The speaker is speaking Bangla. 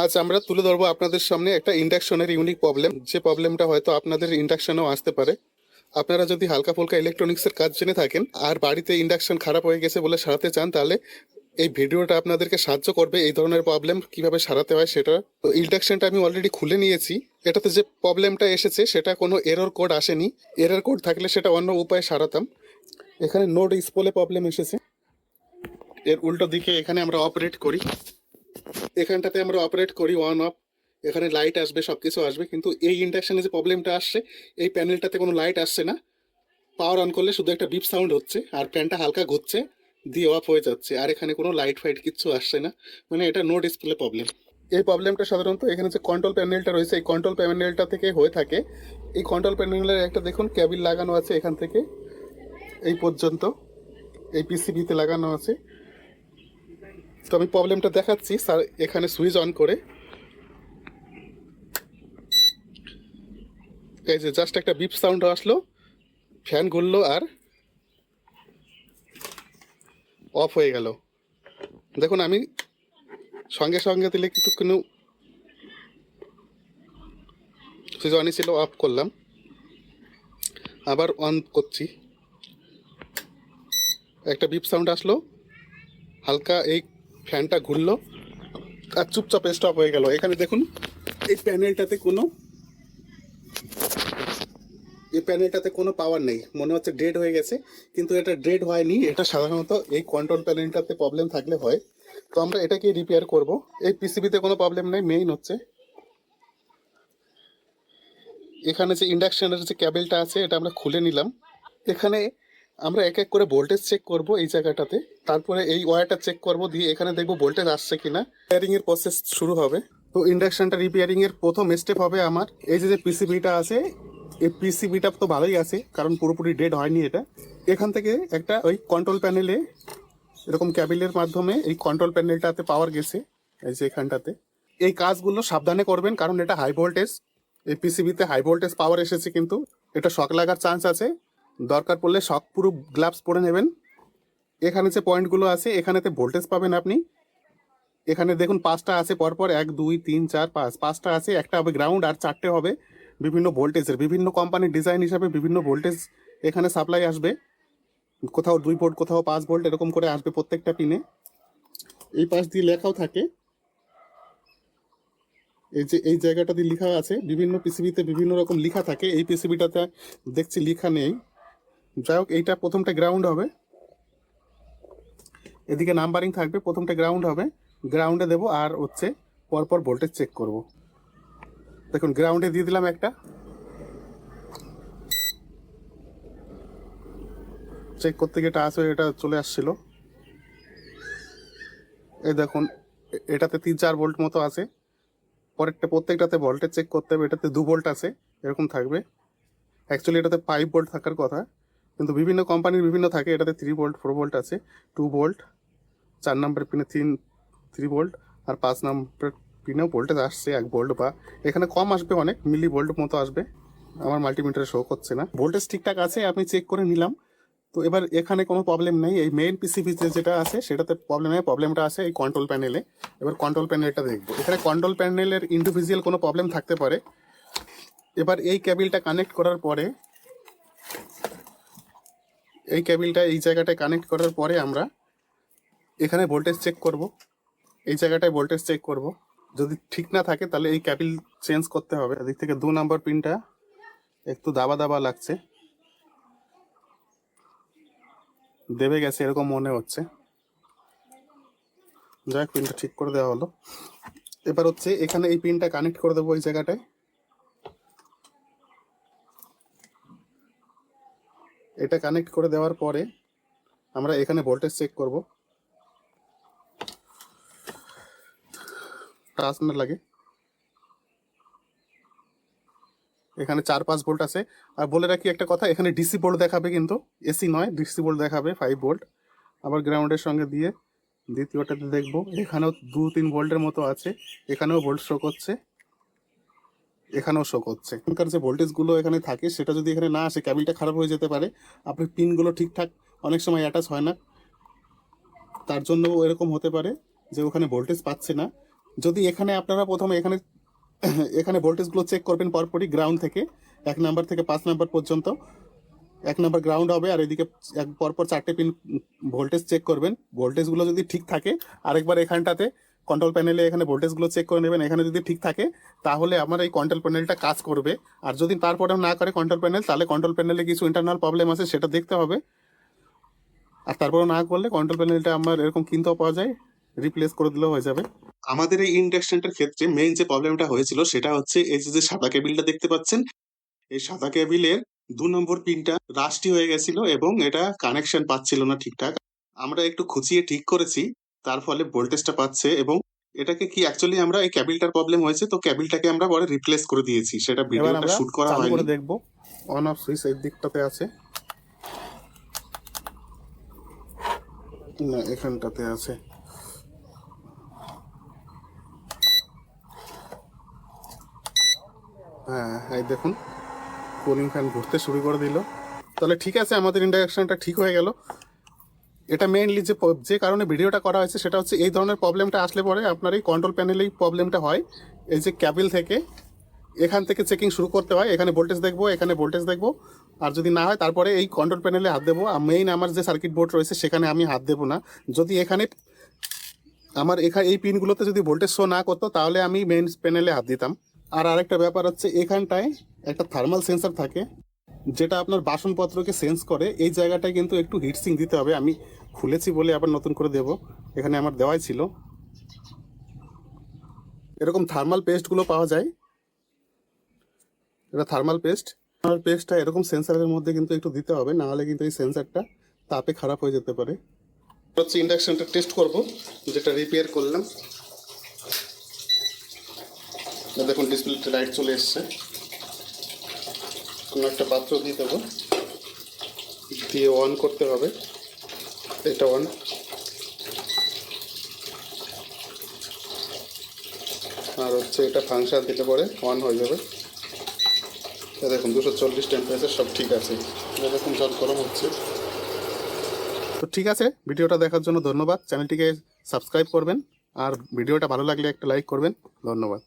আজ আমরা তুলে ধরবো আপনাদের সামনে একটা ইন্ডাকশনের ইউনিক প্রবলেম, যে প্রবলেমটা হয়তো আপনাদের ইন্ডাকশনেও আসতে পারে। আপনারা যদি হালকা ফুলকা ইলেকট্রনিক্সের কাজ জেনে থাকেন আর বাড়িতে ইন্ডাকশন খারাপ হয়ে গেছে বলে সারাতে চান, তাহলে এই ভিডিওটা আপনাদেরকে সাহায্য করবে এই ধরনের প্রবলেম কিভাবে সারাতে হয় সেটা। তো ইন্ডাকশনটা আমি অলরেডি খুলে নিয়েছি। এটাতে যে প্রবলেমটা এসেছে সেটা কোনো এরর কোড আসেনি। এরর কোড থাকলে সেটা অন্য উপায়ে সারাতাম। এখানে নো ডিসপ্লে প্রবলেম এসেছে। এর উল্টো দিকে এখানে আমরা অপারেট করি, এখানটাতে আমরা অপারেট করি অন অফ, এখানে লাইট আসবে, সব কিছু আসবে, কিন্তু এই ইন্ডাকশনে যে প্রবলেমটা আসছে, এই প্যানেলটাতে কোনো লাইট আসছে না। পাওয়ার অন করলে শুধু একটা বিপ সাউন্ড হচ্ছে আর ফ্যানটা হালকা ঘুরছে, দিয়ে অফ হয়ে যাচ্ছে, আর এখানে কোনো লাইট ফাইট কিচ্ছু আসছে না। মানে এটা নো ডিসপ্লে প্রবলেম। এই প্রবলেমটা সাধারণত এখানে যে কন্ট্রোল প্যানেলটা রয়েছে, এই কন্ট্রোল প্যানেলটা থেকে হয়ে থাকে। এই কন্ট্রোল প্যানেলের একটা দেখুন কেবল লাগানো আছে, এখান থেকে এই পর্যন্ত এই পিসিবিতে লাগানো আছে। তো আমি প্রবলেমটা দেখাচ্ছি স্যার। এখানে সুইচ অন করে এই যে জাস্ট একটা বিপ সাউন্ড আসলো, ফ্যান ঘুরলো আর অফ হয়ে গেল। দেখুন আমি সঙ্গে সঙ্গে দিলে কিন্তু কোনো সুইচ অনই ছিল, অফ করলাম, আবার অন করছি, একটা বিপ সাউন্ড আসলো, হালকা এই ফ্যানটা ঘুরলো আর চুপচাপ স্টপ হয়ে গেল। এখানে দেখুন এই প্যানেলটাতে কোনো পাওয়ার নেই, মনে হচ্ছে ডেড হয়ে গেছে, কিন্তু এটা ডেড হয়নি। এটা সাধারণত এই কন্ট্রোল প্যানেলটাতে প্রবলেম থাকলে হয়। তো আমরা এটাকে রিপেয়ার করব। এই পিসিবিতে কোনো প্রবলেম নেই, মেইন হচ্ছে এখানে যে ইন্ডাকশনের যে কেবলটা আছে এটা আমরা খুলে নিলাম। এখানে আমরা এক এক করে ভোল্টেজ চেক করব এই জায়গাটাতে, তারপরে এই ওয়্যারটা চেক করব, দিয়ে এখানে দেখব ভোল্টেজ আসছে কিনা। রিপেয়ারিং এর প্রসেস শুরু হবে। তো ইন্ডাকশনটা রিপেয়ারিং এর প্রথম স্টেপ হবে আমার এই যে পিসিবিটা আছে, এই পিসিবিটা তো ভালোই আছে কারণ পুরোপুরি ডেড হয়নি এটা। এখান থেকে একটা ওই কন্ট্রোল প্যানেলে এরকম ক্যাবিলের মাধ্যমে এই কন্ট্রোল প্যানেলটাতে পাওয়ার গেছে, এই যে এখানটাতে। এই কাজগুলো সাবধানে করবেন কারণ এটা হাই ভোল্টেজ। এই পিসিবিতে হাই ভোল্টেজ পাওয়ার এসেছে, কিন্তু এটা শক লাগার চান্স আছে। দরকার পড়লে শক প্রুফ গ্লাভস পরে নেবেন। এখানে যে পয়েন্টগুলো আছে এখানেতে ভোল্টেজ পাবেন আপনি। এখানে দেখুন পাঁচটা আছে পরপর, 1 2 3 4 5, পাঁচটা আছে। একটা হবে গ্রাউন্ড আর চারটে হবে বিভিন্ন ভোল্টেজের, বিভিন্ন কোম্পানির ডিজাইন হিসাবে বিভিন্ন ভোল্টেজ এখানে সাপ্লাই আসবে। কোথাও 2 ভোল্ট, কোথাও 5 ভোল্ট, এরকম করে আসবে প্রত্যেকটা পিনে। এই পাশ দিয়ে লেখাও থাকে, এই যে এই জায়গাটা দিয়ে লেখা আছে। বিভিন্ন পিসিবিতে বিভিন্ন রকম লেখা থাকে, এই পিসিবিটাতে দেখছি লেখা নেই। যাই হোক, এইটা প্রথমটা গ্রাউন্ড হবে, এদিকে নাম্বারিং থাকবে, প্রথমটা গ্রাউন্ড হবে, গ্রাউন্ডে দেবো আর হচ্ছে পরপর ভোল্টেজ চেক করব। দেখুন গ্রাউন্ডে দিয়ে দিলাম একটা, চেক করতে গিয়ে এটা আসবে, এটা চলে আসছিল। এই দেখুন এটাতে 3 4 ভোল্ট মতো আছে। পরেরটা প্রত্যেকটাতে ভোল্টেজ চেক করতে হবে, এটাতে 2 ভোল্ট আছে, এরকম থাকবে। অ্যাকচুয়ালি এটাতে 5 ভোল্ট থাকার কথা, কিন্তু বিভিন্ন কোম্পানির বিভিন্ন থাকে। এটাতে 3 ভোল্ট 4 ভোল্ট আছে, 2 ভোল্ট, 4 নম্বর পিনে 3 ভোল্ট, আর 5 নম্বর পিনেও ভোল্টেজ আসছে 1 ভোল্ট, বা এখানে কম আসবে, অনেক মিলি ভোল্ট মতো আসবে। আমার মাল্টিমিটারে শো করছে না, ভোল্টেজ ঠিকঠাক আছে, আমি চেক করে নিলাম। তো এবার এখানে কোনো প্রবলেম নেই। এই মেইন পিসিবিতে যেটা আছে সেটাতে প্রবলেম নেই, প্রবলেমটা আছে এই কন্ট্রোল প্যানেলে। এবার কন্ট্রোল প্যানেলটা দেখবো। এখানে কন্ট্রোল প্যানেলের ইন্ডিভিজুয়াল কোনো প্রবলেম থাকতে পারে। এবার এই কেবিলটা কানেক্ট করার পরে, এই কেবিলটা এই জায়গাটায় কানেক্ট করার পরে আমরা এখানে ভোল্টেজ চেক করব, এই জায়গাটায় ভোল্টেজ চেক করব। যদি ঠিক না থাকে তাহলে এই কেবিল চেঞ্জ করতে হবে। এদিক থেকে 2 নম্বর পিনটা একটু দাবা দাবা লাগছে, দেবে গেছে এরকম মনে হচ্ছে। যাই হোক, পিনটা ঠিক করে দেওয়া হলো। এবার হচ্ছে এখানে এই পিনটা কানেক্ট করে দেবো এই জায়গাটায়। এটা কানেক্ট করে দেওয়ার পরে আমরা এখানে ভোল্টেজ চেক করব, টাচ না লাগে। এখানে 4 5 ভোল্ট আছে। আর বলে রাখি একটা কথা, এখানে ডিসি ভোল্ট দেখাবে, কিন্তু এসি নয়, ডিসি ভোল্ট দেখাবে 5 ভোল্ট। আবার গ্রাউন্ডের সঙ্গে দিয়ে দ্বিতীয়টাতে দেখবো, এখানেও 2 3 ভোল্টের মতো আছে, এখানেও ভোল্ট শো করছে, এখানেও শো করছে। এখানকার যে ভোল্টেজগুলো এখানে থাকে সেটা যদি এখানে না আসে, কেবিলটা খারাপ হয়ে যেতে পারে। আপনার পিনগুলো ঠিকঠাক অনেক সময় অ্যাটাচ হয় না, তার জন্য এরকম হতে পারে যে ওখানে ভোল্টেজ পাচ্ছে না। যদি এখানে আপনারা প্রথমে এখানে এখানে ভোল্টেজগুলো চেক করবেন পরপরই গ্রাউন্ড থেকে 1 নাম্বার থেকে 5 নাম্বার পর্যন্ত। 1 নাম্বার গ্রাউন্ড হবে আর এদিকে পরপর 4টে পিন ভোল্টেজ চেক করবেন। ভোল্টেজগুলো যদি ঠিক থাকে আরেকবার এখানটাতে কন্ট্রোল প্যানেলে এখানে ভোল্টেজগুলো চেক করে নেবেন। এখানে যদি ঠিক থাকে তাহলে আমার এই কন্ট্রোল প্যানেলটা কাজ করবে। আর যদি তারপরেও না করে কন্ট্রোল প্যানেল, তাহলে কন্ট্রোল প্যানেলে কিছু ইন্টারনাল প্রবলেম আছে, সেটা দেখতে হবে। আর তারপরেও না করলে কন্ট্রোল প্যানেলটা আমার এরকম কিনতেও পাওয়া যায়, রিপ্লেস করে দিলেও হয়ে যাবে। আমাদের এই ইন্ডাকশনটার ক্ষেত্রে মেইন যে প্রবলেমটা হয়েছিল সেটা হচ্ছে এই যে সাদা কেবিলটা দেখতে পাচ্ছেন, এই সাদা কেবিলের 2 নম্বর পিনটা রাস্টি হয়ে গেছিল এবং এটা কানেকশন পাচ্ছিল না ঠিকঠাক। আমরা একটু খুঁচিয়ে ঠিক করেছি, তার ফলে ভোল্টেজটা পাচ্ছে। এবং এটাকে কি অ্যাকচুয়ালি আমরা এই কেবিলটার প্রবলেম হয়েছে, তো কেবিলটাকে আমরা পরে রিপ্লেস করে দিয়েছি, সেটা ভিডিওটা শুট করা হয়নি। এবার আমরা দেখব অন অফ সুইচ এই দিকটাতে আছে না, এখানটাতে আছে। হ্যাঁ, এই দেখুন কুলিং ফ্যান ঘুরতে শুরু করে দিল। তাহলে ঠিক আছে, আমাদের ইন্ডাকশনটা ঠিক হয়ে গেল। এটা মেইনলি যে কারণে ভিডিওটা করা হয়েছে সেটা হচ্ছে এই ধরনের প্রবলেমটা আসলে পরে আপনার এই কন্ট্রোল প্যানেলেই প্রবলেমটা হয়। এই যে ক্যাবিল থেকে এখান থেকে চেকিং শুরু করতে হয়, এখানে ভোল্টেজ দেখবো, এখানে ভোল্টেজ দেখবো, আর যদি না হয় তারপরে এই কন্ট্রোল প্যানেলে হাত দেবো। আর মেইন আমার যে সার্কিট বোর্ড রয়েছে সেখানে আমি হাত দেবো না। যদি এখানে আমার এই পিনগুলোতে যদি ভোল্টেজ শো না করতো তাহলে আমি মেইন প্যানেলে হাত দিতাম। আর আরেকটা ব্যাপার হচ্ছে এখানটায় একটা থার্মাল সেন্সর থাকে যেটা আপনার বাসনপত্রকে সেন্স করে। এই জায়গাটায় কিন্তু একটু হিটসিং দিতে হবে। আমি খুলেছি বলে আবার নতুন করে দেব, এখানে আমার দেওয়াই ছিল। এরকম থার্মাল পেস্টগুলো পাওয়া যায়, এটা থার্মাল পেস্টটা এরকম সেন্সারের মধ্যে কিন্তু একটু দিতে হবে, না হলে কিন্তু এই সেন্সারটা তাপে খারাপ হয়ে যেতে পারে। হচ্ছে ইন্ডাকশনটা টেস্ট করব, যেটা রিপেয়ার করলাম। দেখুন ডিসপ্লেতে লাইট চলে এসছে। কোনো একটা পাত্র দিয়ে দেবো, দিয়ে অন করতে হবে। এটা অন, আর হচ্ছে এটা ফাংশন দিলে পরে অন হয়ে যাবে। দেখুন 240 টেম্পারেচার সব ঠিক আছে। দেখুন জল গরম হচ্ছে। তো ঠিক আছে, ভিডিওটা দেখার জন্য ধন্যবাদ। চ্যানেলটিকে সাবস্ক্রাইব করবেন আর ভিডিওটা ভালো লাগলে একটা লাইক করবেন। ধন্যবাদ।